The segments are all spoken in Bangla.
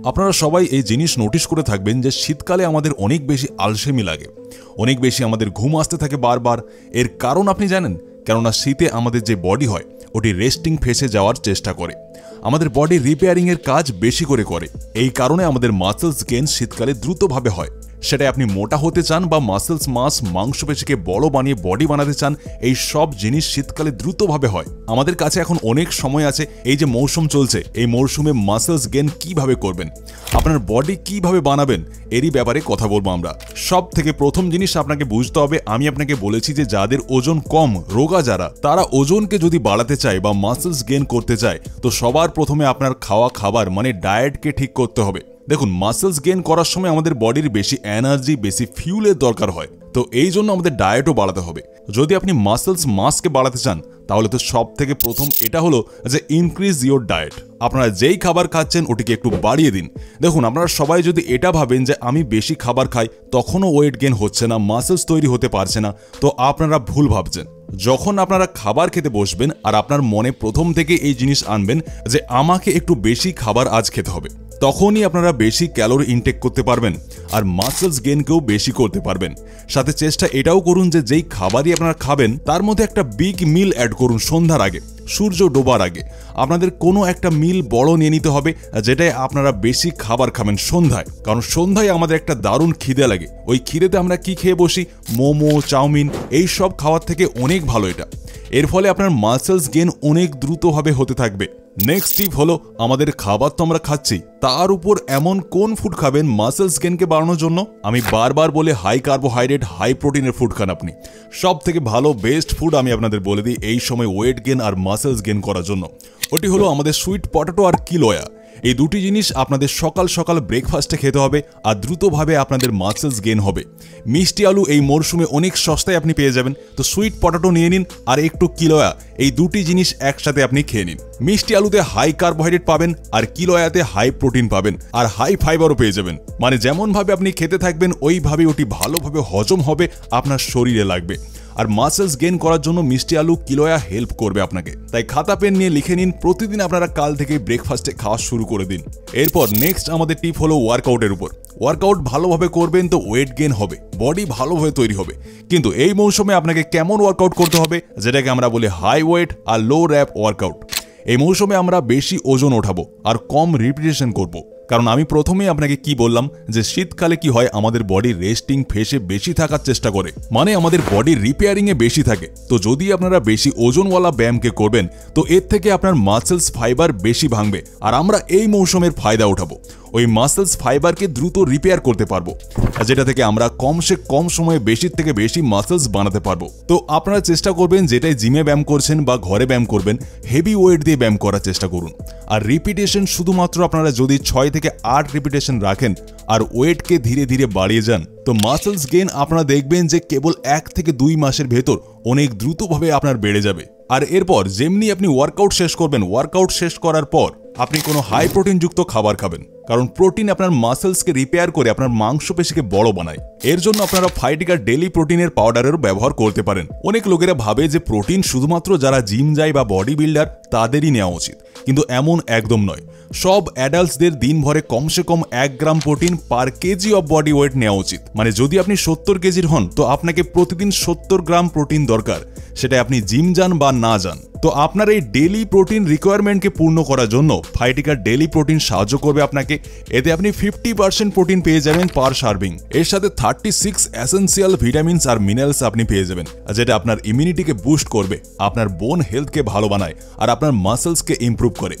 আপনারা সবাই এই জিনিস নোটিশ করে থাকবেন যে শীতকালে আমাদের অনেক বেশি আলসেমি লাগে, অনেক বেশি আমাদের ঘুম আসতে থাকে বারবার। এর কারণ আপনি জানেন? কেননা শীতে আমাদের যে বডি হয় ওটি রেস্টিং ফেসে যাওয়ার চেষ্টা করে, আমাদের বডি রিপেয়ারিংয়ের কাজ বেশি করে। এই কারণে আমাদের মাসেলস গেইন শীতকালে দ্রুতভাবে হয়। সেটাই আপনি মোটা হতে চান বা মাসেলস মাস মাংসপেশিকে বড় বানিয়ে বডি বানাতে চান, এই সব জিনিস শীতকালে দ্রুতভাবে হয়। আমাদের কাছে এখন অনেক সময় আছে, এই যে মৌসুম চলছে এই মৌসুমে মাসেলস গেইন কিভাবে করবেন, আপনার বডি কিভাবে বানাবেন এরই ব্যাপারে কথা বলবো আমরা। সব থেকে প্রথম জিনিস আপনাকে বুঝতে হবে, আমি আপনাকে বলেছি যে যাদের ওজন কম, রোগা যারা, তারা ওজনকে যদি বাড়াতে চায় বা মাসেলস গেইন করতে চায় তো সবার প্রথমে আপনার খাওয়া খাবার মানে ডায়েটকে ঠিক করতে হবে। দেখুন, মাসেলস গেইন করার সময় আমাদের বডির বেশি এনার্জি, বেশি ফিউলের দরকার হয়, তো এই জন্য আমাদের ডায়েটও বাড়াতে হবে। যদি আপনি মাসেলস মাসকে বাড়াতে চান তাহলে তো সব থেকে প্রথম এটা হলো যে ইনক্রিজ ইওর ডায়েট। আপনারা যেই খাবার খাচ্ছেন ওটিকে একটু বাড়িয়ে দিন। দেখুন, আপনারা সবাই যদি এটা ভাবেন যে আমি বেশি খাবার খাই তখনও ওয়েট গেইন হচ্ছে না, মাসেলস তৈরি হতে পারছে না, তো আপনারা ভুল ভাবছেন। যখন আপনারা খাবার খেতে বসবেন আর আপনার মনে প্রথম থেকে এই জিনিস আনবেন যে আমাকে একটু বেশি খাবার আজ খেতে হবে, তখনই আপনারা বেশি ক্যালোরি ইনটেক করতে পারবেন আর মাসেলস গেইনকেও বেশি করতে পারবেন। সাথে চেষ্টা এটাও করুন যে যেই খাবারই আপনারা খাবেন তার মধ্যে একটা বিগ মিল অ্যাড করুন। সন্ধ্যার আগে, সূর্য ডোবার আগে আপনাদের কোনো একটা মিল বড় নিয়ে নিতে হবে, যেটাই আপনারা বেশি খাবার খাবেন সন্ধ্যায়। কারণ সন্ধ্যায় আমাদের একটা দারুণ খিদে লাগে, ওই খিদেতে আমরা কি খেয়ে বসি, মোমো, চাউমিন, এই সব খাওয়ার থেকে অনেক ভালো এটা। এর ফলে আপনার মাসেলস গেইন অনেক দ্রুতভাবে হতে থাকবে। নেক্সট টিপ হলো, আমাদের খাবার তো আমরা খাচ্ছি, তার উপর এমন কোন ফুড খাবেন মাসেলস গেইনকে বাড়ানোর জন্য। আমি বারবার বলে হাই কার্বোহাইড্রেট, হাই প্রোটিনের ফুড খান আপনি। সব থেকে ভালো বেস্ট ফুড আমি আপনাদের বলে দিই এই সময় ওয়েট গেইন আর মাসেলস গেইন করার জন্য, ওটি হলো আমাদের সুইট পটেটো আর কিলোয়া। এই দুটি জিনিস আপনাদের সকাল সকাল ব্রেকফাস্টে খেতে হবে আর দ্রুতভাবে আপনাদের মাসেলস গেইন হবে। মিষ্টি আলু এই মরশুমে অনেক সস্তায় আপনি পেয়ে যাবেন, তো সুইট পটেটো নিয়ে নিন আর একটু কিলোয়া, এই দুটি জিনিস একসাথে আপনি খেয়ে নিন। মিষ্টি আলুতে হাই কার্বোহাইড্রেট পাবেন আর কিলোয়াতে হাই প্রোটিন পাবেন আর হাই ফাইবারও পেয়ে যাবেন। মানে যেমনভাবে আপনি খেতে থাকবেন ওইভাবে ওটি ভালোভাবে হজম হবে, আপনার শরীরে লাগবে। আর মাসেলস গেইন করার জন্য মিষ্টি আলু, কিলোয়া হেল্প করবে আপনাকে। তাই খাতা পেন নিয়ে লিখে নিন, প্রতিদিন আপনারা কাল থেকে ব্রেকফাস্টে খাওয়া শুরু করে দিন। এরপর নেক্সট আমাদের টিপ হলো ওয়ার্কআউটের উপর। ওয়ার্কআউট ভালোভাবে করবেন তো ওয়েট গেইন হবে, বডি ভালোভাবে তৈরি হবে। কিন্তু এই মৌসুমে আপনাকে কেমন ওয়ার্কআউট করতে হবে, যেটাকে আমরা বলি হাই ওয়েট আর লো র্যাপ ওয়ার্কআউট। এই মৌসুমে আমরা বেশি ওজন ওঠাবো আর কম রিপিটেশন করব। কারণ আমি প্রথমেই আপনাকে কি বললাম যে শীতকালে কি হয়, আমাদের বডি রেস্টিং ফেসে বেশি থাকার চেষ্টা করে, মানে আমাদের বডি রিপেয়ারিং এ বেশি থাকে। তো যদি আপনারা বেশি ওজনওয়ালা ব্যায়ামকে করবেন তো এর থেকে আপনার মাসেলস ফাইবার বেশি ভাঙবে আর আমরা এই মৌসুমের ফায়দা উঠাবো। ওই মাসেলস ফাইবারকে দ্রুত রিপেয়ার করতে পারবো, যেটা থেকে আমরা কম সময়ে বেশি থেকে বেশি মাসেলস বানাতে পারবো। তো আপনারা চেষ্টা করবেন যেটাই জিমে ব্যায়াম করছেন বা ঘরে ব্যায়াম করবেন, হেভি ওয়েট দিয়ে ব্যায়াম করার চেষ্টা করুন। আর রিপিটেশন শুধুমাত্র আপনারা যদি 6 থেকে 8 রিপিটেশন রাখেন আর ওয়েটকে ধীরে ধীরে বাড়িয়ে যান তো মাসেলস গেইন আপনারা দেখবেন যে কেবল 1 থেকে 2 মাসের ভেতর অনেক দ্রুতভাবে আপনার বেড়ে যাবে। আর এরপর যেমনি আপনি ওয়ার্কআউট শেষ করবেন, ওয়ার্কআউট শেষ করার পর আপনি কোনো হাই প্রোটিনযুক্ত খাবার খাবেন, কারণ প্রোটিন আপনার মাসেলসকে রিপেয়ার করে আপনার মাংসপেশিকে বড় বানায়। এর জন্য আপনারা ফাইটিকার ডেইলি প্রোটিনের পাউডারের ব্যবহার করতে পারেন। অনেক লোকেরা ভাবে যে প্রোটিন শুধুমাত্র যারা জিম যায় বা বডি বিল্ডার তাদেরই নেওয়া উচিত, কিন্তু এমন একদম নয়। সব অ্যাডাল্টসদের দিনভরে কমসে কম 1 gram protein per KG of body weight নেওয়া উচিত। মানে যদি আপনি 70 কেজির হন তো আপনাকে প্রতিদিন 70 গ্রাম প্রোটিন দরকার, সেটা আপনি জিম যান বা না যান। তো আপনার এই ডেইলি প্রোটিন রিকোয়ারমেন্টকে পূর্ণ করার জন্য ফাইটিকার ডেইলি প্রোটিন সাহায্য করবে আপনাকে। এতে আপনি 50% প্রোটিন পেয়ে যাবেন পার সার্ভিং। এর সাথে 36 এসেনশিয়াল ভিটামিনস আর মিনারেলস আপনি পেয়ে যাবেন, যেটা আপনার ইমিউনিটিকে বুস্ট করবে, আপনার বোন হেলথকে ভালো বানায় আর আপনার মাসেলসকে ইমপ্রুভ করে।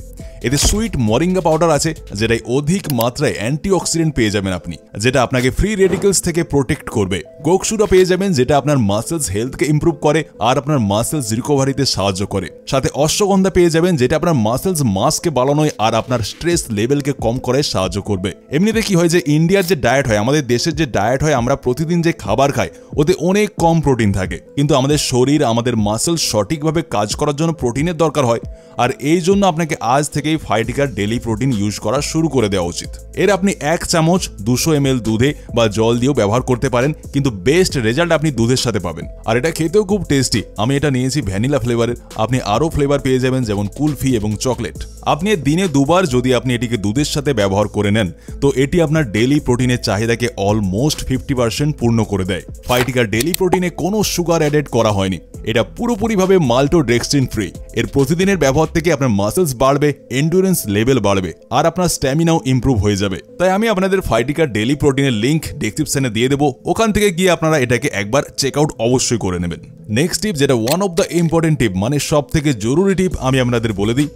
এতে সুইট মরিঙ্গা পাউডার আছে, যেটাই অধিক মাত্রায় অ্যান্টিঅক্সিডেন্ট পেয়ে যাবেন আপনি, যেটা আপনাকে ফ্রি রেডিকেলস থেকে প্রোটেক্ট করবে। গোকসুরা পেয়ে যাবেন, যেটা আপনার মাসেলস হেলথকে ইমপ্রুভ করে আর আপনার মাসেলস রিকভারিতে সাহায্য করে। সাথে অশ্বগন্ধা পেয়ে যাবেন, যেটা আপনার মাসেলস মাসকে বাড়ানোয় আর আপনার স্ট্রেস লেভেলকে কম করে সাহায্য করবে। এমনিতে কি হয় যে ইন্ডিয়ার যে ডায়েট হয়, আমাদের দেশের যে ডায়েট হয়, আমরা প্রতিদিন যে খাবার খাই ওতে অনেক কম প্রোটিন থাকে, কিন্তু আমাদের শরীর, আমাদের মাসেলস সঠিকভাবে কাজ করার জন্য প্রোটিনের দরকার হয়। আর এই জন্য আপনাকে আজ থেকে থেকেই ফাইটিকার ডেলি প্রোটিন ইউজ করা শুরু করে দেওয়া উচিত। এর আপনি 1 চামচ 200 ml দুধে বা জল দিয়েও ব্যবহার করতে পারেন, কিন্তু বেস্ট রেজাল্ট আপনি দুধের সাথে পাবেন। আর এটা খেতেও খুব টেস্টি। আমি এটা নিয়েছি ভ্যানিলা ফ্লেভারের, আপনি আরও ফ্লেভার পেয়ে যাবেন যেমন কুলফি এবং চকলেট। আপনি দিনে দুবার যদি আপনি এটিকে দুধের সাথে ব্যবহার করে নেন তো এটি আপনার ডেলি প্রোটিনের চাহিদাকে অলমোস্ট 50% পূর্ণ করে দেয়। ফাইটিকার ডেলি প্রোটিনে কোনো সুগার অ্যাডেড করা হয়নি, এটা পুরোপুরিভাবে মাল্টোডেক্সট্রিন ফ্রি। এর প্রতিদিনের ব্যবহার থেকে আপনার মাসেলস বাড়বে, এন্ডুরেন্স লেভেল বাড়বে আর আপনার স্ট্যামিনাও ইমপ্রুভ হয়ে যাবে। তাই আমি আপনাদের ফাইটিকার ডেলি প্রোটিনের লিঙ্ক ডেসক্রিপশনে দিয়ে দেবো, ওখান থেকে গিয়ে আপনারা এটাকে একবার চেক আউট অবশ্যই করে নেবেন। নেক্সট টিপ, যেটা ওয়ান অফ দ্য ইম্পর্টেন্ট টিপ, মানে সব থেকে জরুরি টিপ আমি আপনাদের বলে দিই।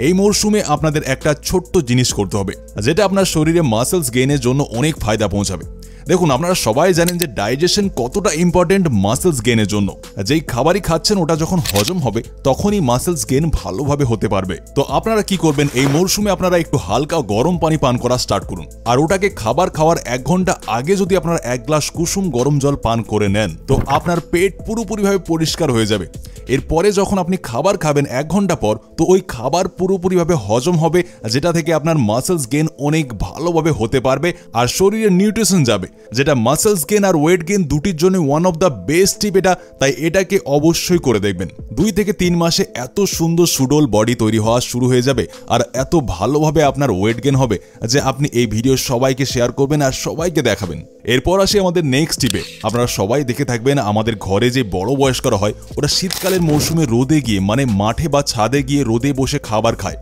এই মরশুমে আপনাদের একটা ছোট্ট জিনিস করতে হবে যেটা আপনার শরীরে মাসেলস গেইনের জন্য অনেক ফায়দা পৌঁছাবে। দেখুন, আপনারা সবাই জানেন যে ডাইজেশন কতটা ইম্পর্টেন্ট মাসেলস গেইনের জন্য। যেই খাবারই খাচ্ছেন ওটা যখন হজম হবে তখনই মাসেলস গেইন ভালোভাবে হতে পারবে। তো আপনারা কি করবেন, এই মরশুমে আপনারা একটু হালকা গরম পানি পান করা স্টার্ট করুন। আর ওটাকে খাবার খাওয়ার 1 ঘন্টা আগে যদি আপনারা 1 গ্লাস কুসুম গরম জল পান করে নেন তো আপনার পেট পুরোপুরিভাবে পরিষ্কার হয়ে যাবে। এরপরে যখন আপনি খাবার খাবেন 1 ঘন্টা পর, তো ওই খাবার পুরোপুরিভাবে হজম হবে, যেটা থেকে আপনার মাসেলস গেইন অনেক ভালোভাবে হতে পারবে আর শরীরে নিউট্রিশন যাবে, যেটা মাসেলস গেইন আর ওয়েট গেইন দুটির জন্য ওয়ান অফ দ্য বেস্ট টিপ এটা। তাই এটাকে অবশ্যই করে দেখবেন। 2 থেকে 3 মাসে এত সুন্দর সুডল বডি তৈরি হওয়া শুরু হয়ে যাবে আর এত ভালোভাবে আপনার ওয়েট গেইন হবে যে আপনি এই ভিডিও সবাইকে শেয়ার করবেন আর সবাইকে দেখাবেন। এরপর আসি আমাদের নেক্সট টিপে। আপনারা সবাই দেখে থাকবেন আমাদের ঘরে যে বড় বয়স্করা হয় ওরা শীতকালের মৌসুমে রোদে গিয়ে, মানে মাঠে বা ছাদে গিয়ে রোদে বসে খাবার খায়।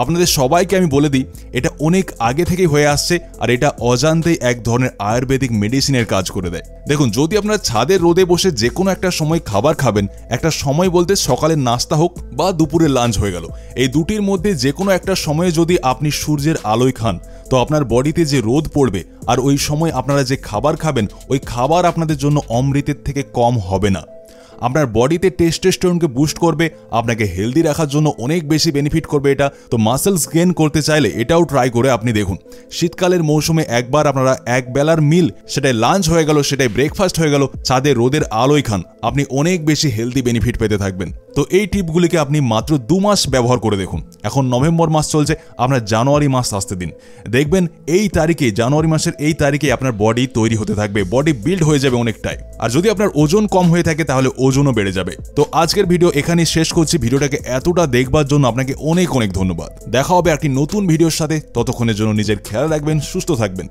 আপনাদের সবাইকে আমি বলে দিই, এটা অনেক আগে থেকেই হয়ে আসছে আর এটা অজান্তেই এক ধরনের আয়ুর্বেদিক মেডিসিনের কাজ করে দেয়। দেখুন, যদি আপনারা ছাদের রোদে বসে যে কোনো একটা সময় খাবার খাবেন, একটা সময় বলতে সকালের নাস্তা হোক বা দুপুরের লাঞ্চ হয়ে গেল, এই দুটির মধ্যে যে কোনো একটা সময়ে যদি আপনি সূর্যের আলোয় খান তো আপনার বডিতে যে রোদ পড়বে আর ওই সময় আপনারা যে খাবার খাবেন ওই খাবার আপনাদের জন্য অমৃতের থেকে কম হবে না। আপনার বডিতে টেস্টোস্টেরনকে বুস্ট করবে, আপনাকে হেলদি রাখার জন্য অনেক বেশি বেনিফিট করবে এটা। তো মাসেলস গেইন করতে চাইলে এটাও ট্রাই করে আপনি দেখুন। শীতকালের মৌসুমে একবার আপনারা 1 বেলার মিল, সেটাই লাঞ্চ হয়ে গেল, সেটাই ব্রেকফাস্ট হয়ে গেল, ছাদে রোদের আলোয় খান, আপনি অনেক বেশি হেলদি বেনিফিট পেতে থাকবেন। তো এই টিপগুলিকে আপনি মাত্র 2 মাস ব্যবহার করে দেখুন। এখন নভেম্বর মাস চলছে, আপনার জানুয়ারি মাস আসতে দিন, দেখবেন এই তারিখে, জানুয়ারি মাসের এই তারিখে আপনার বডি তৈরি হতে থাকবে, বডি বিল্ড হয়ে যাবে অনেকটাই। আর যদি আপনার ওজন কম হয়ে থাকে তাহলে ওজনও বেড়ে যাবে। তো আজকের ভিডিও এখানেই শেষ করছি। ভিডিওটাকে এতটা দেখবার জন্য আপনাকে অনেক অনেক ধন্যবাদ। দেখা হবে একটি নতুন ভিডিওর সাথে, ততক্ষণের জন্য নিজের খেয়াল রাখবেন, সুস্থ থাকবেন।